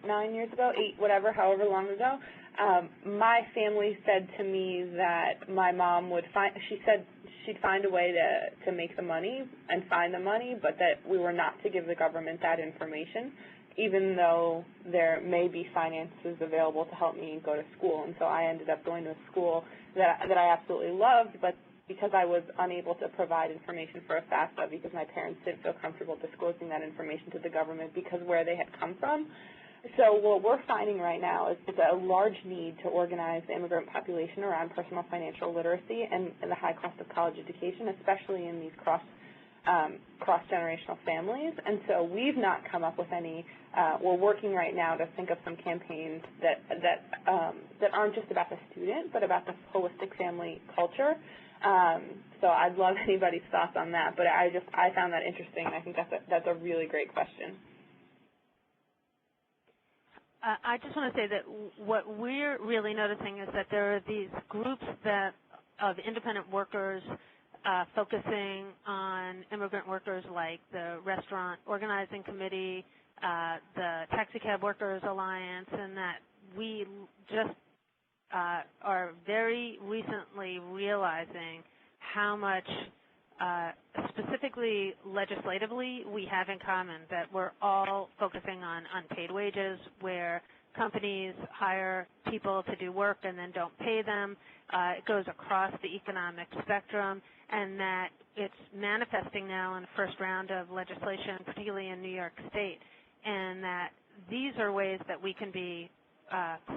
9 years ago, however long ago, my family said to me that my mom would she said she'd find a way to make the money and find the money, but that we were not to give the government that information, even though there may be finances available to help me go to school. And so I ended up going to a school that I absolutely loved, but because I was unable to provide information for a FAFSA because my parents didn't feel comfortable disclosing that information to the government because where they had come from. So what we're finding right now is a large need to organize the immigrant population around personal financial literacy and the high cost of college education, especially in these cross-generational families. And so we've not come up with any. We're working right now to think of some campaigns that aren't just about the student, but about the holistic family culture. So I'd love anybody's thoughts on that. But I found that interesting. I think that's a really great question. I just want to say that what we're really noticing is that there are these groups of independent workers focusing on immigrant workers, like the Restaurant Organizing Committee, the Taxi Cab Workers Alliance, and that we just are very recently realizing how much specifically legislatively we have in common, that we're all focusing on unpaid wages, where companies hire people to do work and then don't pay them. It goes across the economic spectrum, and that it's manifesting now in the first round of legislation, particularly in New York State, and that these are ways that we can be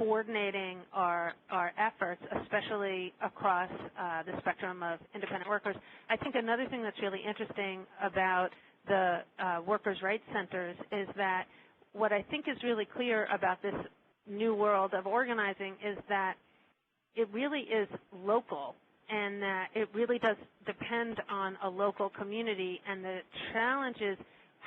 coordinating our efforts, especially across the spectrum of independent workers. I think another thing that's really interesting about the workers' rights centers is that what I think is really clear about this new world of organizing is that it really is local, and that it really does depend on a local community, and the challenge is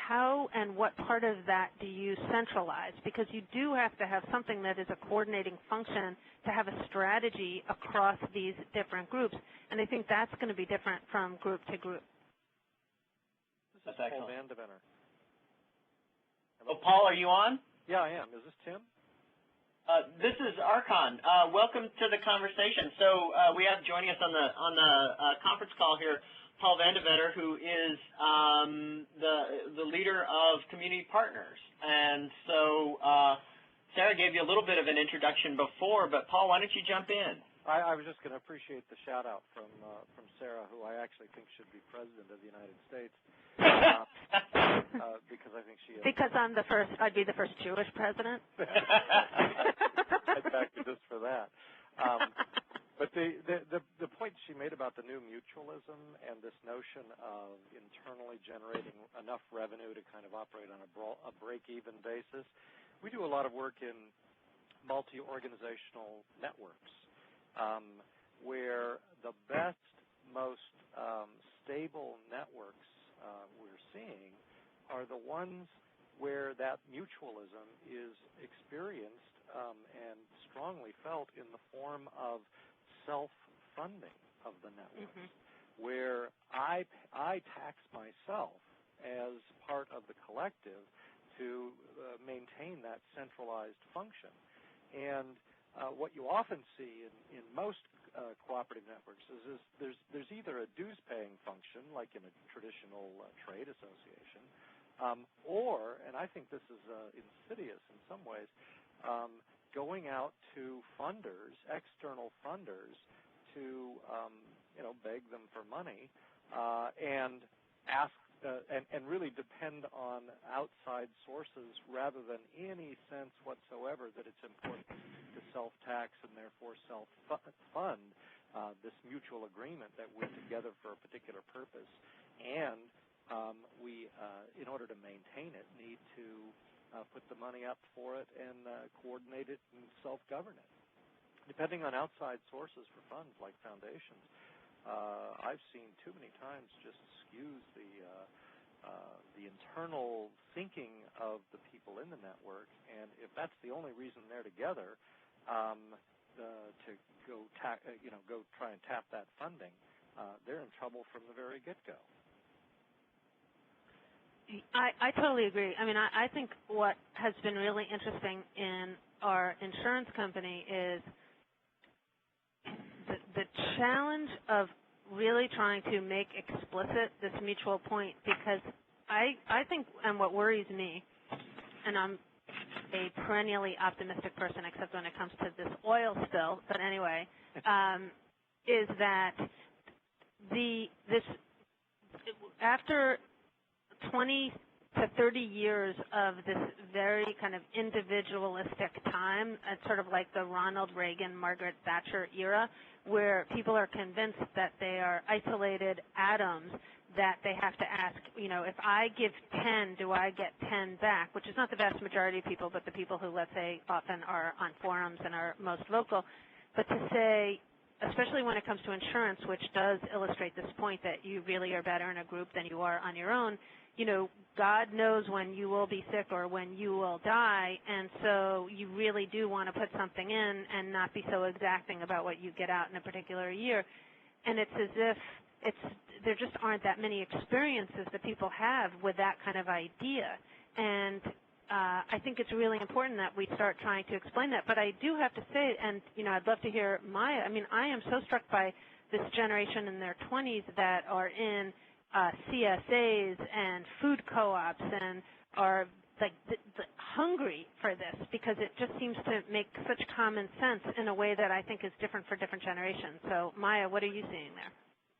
how and what part of that do you centralize? Because you do have to have something that is a coordinating function to have a strategy across these different groups, and I think that's going to be different from group to group. This is Paul Vandeventer. Oh, Paul, are you on? Yeah, I am. Is this Tim? This is Archon. Welcome to the conversation. So we have joining us on the conference call here Paul Vandeventer, who is the leader of Community Partners. And so Sara gave you a little bit of an introduction before, but Paul, why don't you jump in? I was just going to appreciate the shout-out from Sara, who I actually think should be President of the United States, because I think she is. Because I'd be the first Jewish president. I'd back you just for that. But the point she made about the new mutualism and this notion of internally generating enough revenue to kind of operate on a break-even basis, we do a lot of work in multi-organizational networks, where the best, most stable networks we're seeing are the ones where that mutualism is experienced and strongly felt in the form of self-funding of the networks, where I tax myself as part of the collective to maintain that centralized function. And what you often see in most cooperative networks is there's either a dues-paying function, like in a traditional trade association, or, and I think this is insidious in some ways, going out to funders, external funders, to beg them for money and ask and really depend on outside sources rather than any sense whatsoever that it's important to self-tax and therefore self-fund this mutual agreement that we're together for a particular purpose. And we, in order to maintain it, need to put the money up for it and coordinate it and self-govern it. Depending on outside sources for funds like foundations, I've seen too many times just skews the the internal thinking of the people in the network, and if that's the only reason they're together, to go try and tap that funding, they're in trouble from the very get-go. I totally agree. I mean, I think what has been really interesting in our insurance company is the challenge of really trying to make explicit this mutual point, because I think, and what worries me, and I'm a perennially optimistic person except when it comes to this oil spill, but anyway, is that after 20 to 30 years of this very kind of individualistic time, it's sort of like the Ronald Reagan, Margaret Thatcher era, where people are convinced that they are isolated atoms, that they have to ask, if I give 10, do I get 10 back, which is not the vast majority of people, but the people who, let's say, often are on forums and are most vocal. But to say, especially when it comes to insurance, which does illustrate this point that you really are better in a group than you are on your own, God knows when you will be sick or when you will die, and so you really do want to put something in and not be so exacting about what you get out in a particular year. And it's as if there just aren't that many experiences that people have with that kind of idea. And I think it's really important that we start trying to explain that. But I do have to say, and I'd love to hear Maya. I mean, I am so struck by this generation in their 20s that are in CSAs and food co-ops and are like hungry for this, because it just seems to make such common sense in a way that I think is different for different generations. So, Maya, what are you seeing there?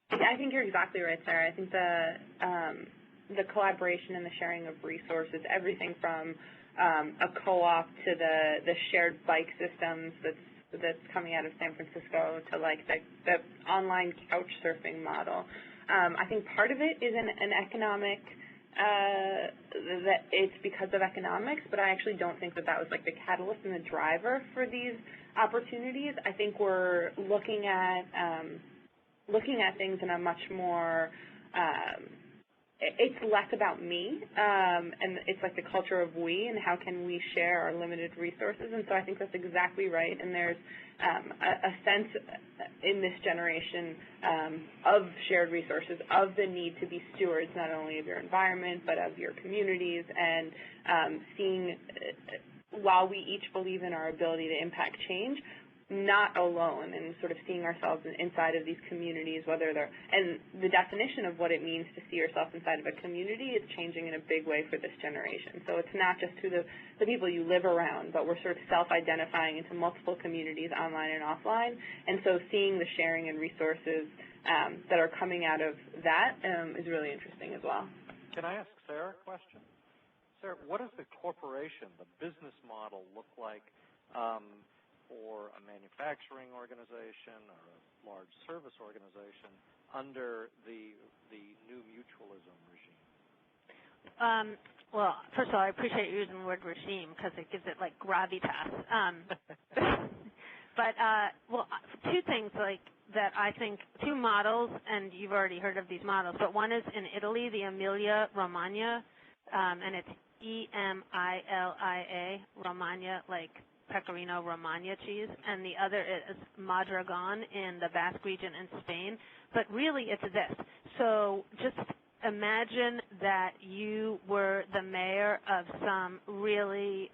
I think you're exactly right, Sarah. I think the collaboration and the sharing of resources, everything from a co-op to the shared bike systems that's coming out of San Francisco to like the online couch surfing model. I think part of it is an economic, that it's because of economics, but I actually don't think that was like the catalyst and the driver for these opportunities. I think we're looking at things in a much more, it's less about me, and it's like the culture of we and how can we share our limited resources. And so I think that's exactly right. And there's a sense in this generation of shared resources, of the need to be stewards not only of your environment but of your communities, and seeing, while we each believe in our ability to impact change, not alone, and sort of seeing ourselves inside of these communities, whether they're, and the definition of what it means to see yourself inside of a community is changing in a big way for this generation. So it's not just who the people you live around, but we're sort of self-identifying into multiple communities, online and offline, and so seeing the sharing and resources that are coming out of that is really interesting as well. Can I ask Sara a question? Sara, what does the corporation, the business model look like for a manufacturing organization or a large service organization under the new mutualism regime? Well, first of all, I appreciate you using the word regime because it gives it like gravitas. But two things like that I think, two models, and you've already heard of these models, but one is in Italy, the Emilia Romagna, and it's Emilia, Romagna, like Pecorino Romagna cheese, and the other is Mondragon in the Basque region in Spain. But really it's this. So just imagine that you were the mayor of some really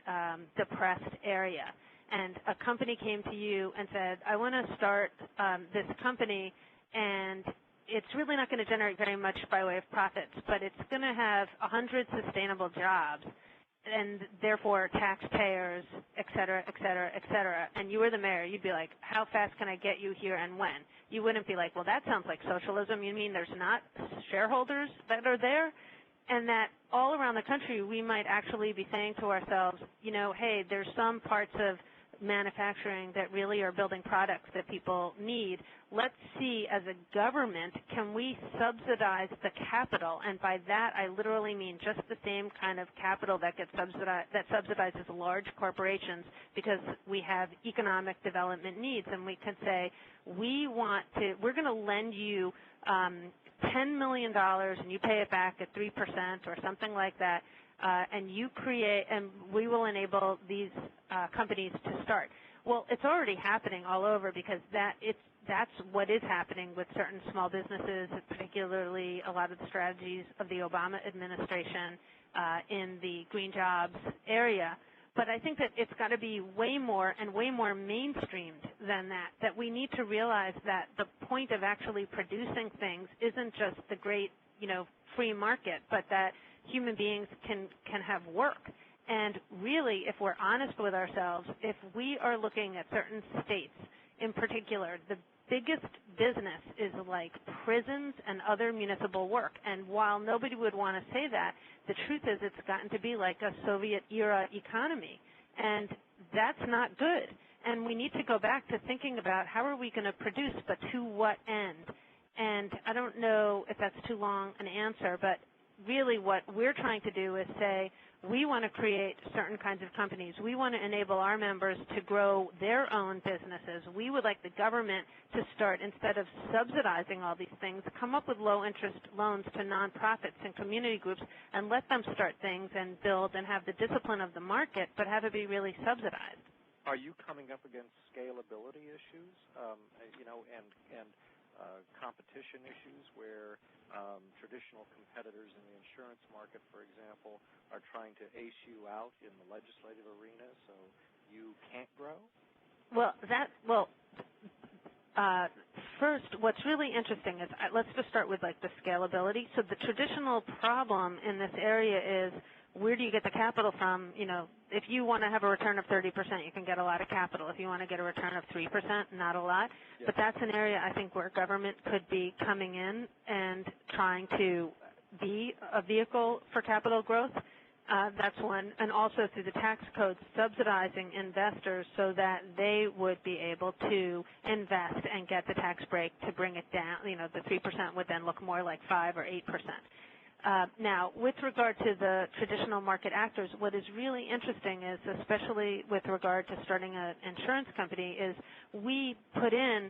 depressed area, and a company came to you and said, I want to start this company, and it's really not going to generate very much by way of profits, but it's going to have 100 sustainable jobs, and therefore taxpayers, et cetera, et cetera, et cetera. And you were the mayor. You'd be like, how fast can I get you here and when? You wouldn't be like, well, that sounds like socialism. You mean there's not shareholders that are there? And that all around the country we might actually be saying to ourselves, hey, there's some parts of manufacturing that really are building products that people need. Let's see, as a government, can we subsidize the capital? And by that, I literally mean just the same kind of capital that gets subsidizes large corporations, because we have economic development needs, and we can say we're going to lend you $10 million and you pay it back at 3% or something like that, and you create, and we will enable these companies to start. Well, it's already happening all over because that's what is happening with certain small businesses, particularly a lot of the strategies of the Obama administration in the green jobs area. But I think that it's got to be way more and way more mainstreamed than that we need to realize that the point of actually producing things isn't just the great, free market, but that human beings can have work. And really, if we're honest with ourselves, if we are looking at certain states in particular, the biggest business is like prisons and other municipal work. And while nobody would want to say that, the truth is it's gotten to be like a Soviet-era economy. And that's not good. And we need to go back to thinking about how are we going to produce, but to what end? And I don't know if that's too long an answer, but really what we're trying to do is say, we want to create certain kinds of companies. We want to enable our members to grow their own businesses. We would like the government to start, instead of subsidizing all these things, come up with low-interest loans to nonprofits and community groups and let them start things and build and have the discipline of the market, but have it be really subsidized. Are you coming up against scalability issues, and competition issues where traditional competitors in the insurance market, for example, are trying to ace you out in the legislative arena so you can't grow? First, what's really interesting is, let's just start with like the scalability. So the traditional problem in this area is, where do you get the capital from? If you want to have a return of 30%, you can get a lot of capital. If you want to get a return of 3%, not a lot. Yes. But that's an area I think where government could be coming in and trying to be a vehicle for capital growth. That's one. And also through the tax code, subsidizing investors so that they would be able to invest and get the tax break to bring it down. The 3% would then look more like 5 or 8%. Now, with regard to the traditional market actors, what is really interesting is, especially with regard to starting an insurance company, is we put in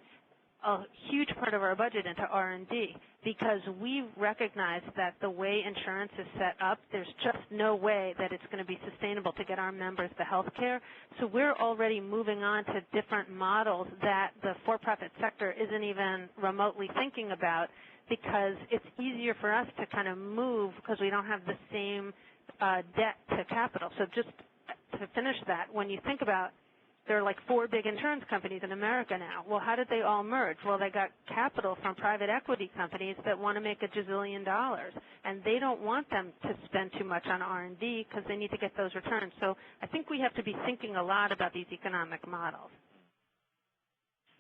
a huge part of our budget into R&D because we recognize that the way insurance is set up, there's just no way that it's going to be sustainable to get our members the health care. So we're already moving on to different models that the for-profit sector isn't even remotely thinking about, because it's easier for us to kind of move because we don't have the same debt to capital. So just to finish that, when you think about, there are like 4 big insurance companies in America now. Well, how did they all merge? Well, they got capital from private equity companies that want to make $1 gazillion, and they don't want them to spend too much on R&D because they need to get those returns. So I think we have to be thinking a lot about these economic models.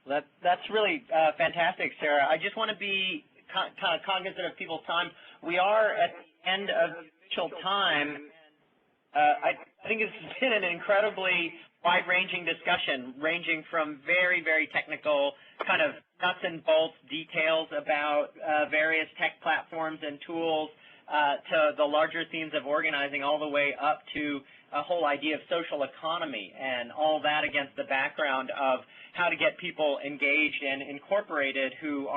That's really fantastic, Sara. I just want to be kind of cognizant of people's time. We are at the end of the official time. I think it's been an incredibly wide-ranging discussion, ranging from very, very technical kind of nuts and bolts details about various tech platforms and tools to the larger themes of organizing, all the way up to a whole idea of social economy and all that against the background of how to get people engaged and incorporated who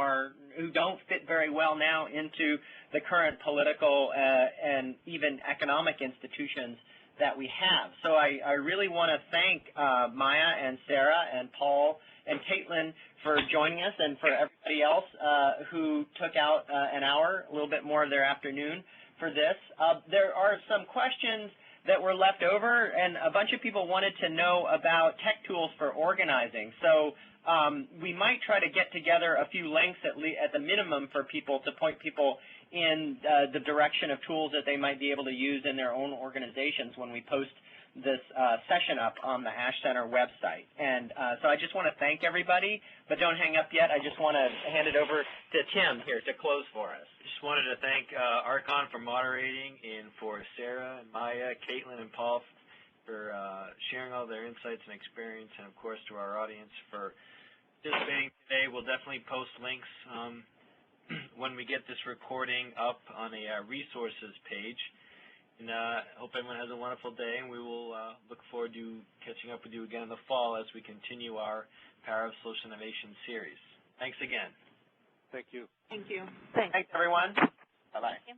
don't fit very well now into the current political and even economic institutions that we have. So I really want to thank Maya and Sara and Paul and Caitlin for joining us, and for everybody else who took out an hour, a little bit more of their afternoon for this. There are some questions that were left over, and a bunch of people wanted to know about tech tools for organizing. So we might try to get together a few links at the minimum for people to point people in the direction of tools that they might be able to use in their own organizations when we post this session up on the Ash Center website. And so I just want to thank everybody, but don't hang up yet. I just want to hand it over to Tim here to close for us. Just wanted to thank Archon for moderating, and for Sara and Maya, Caitlin, and Paul for sharing all their insights and experience, and of course to our audience for participating today. We'll definitely post links when we get this recording up on a resources page. And hope everyone has a wonderful day, and we will look forward to catching up with you again in the fall as we continue our Power of Social Innovation series. Thanks again. Thank you. Thank you. Thanks. Thanks, everyone. Bye-bye. Thank you.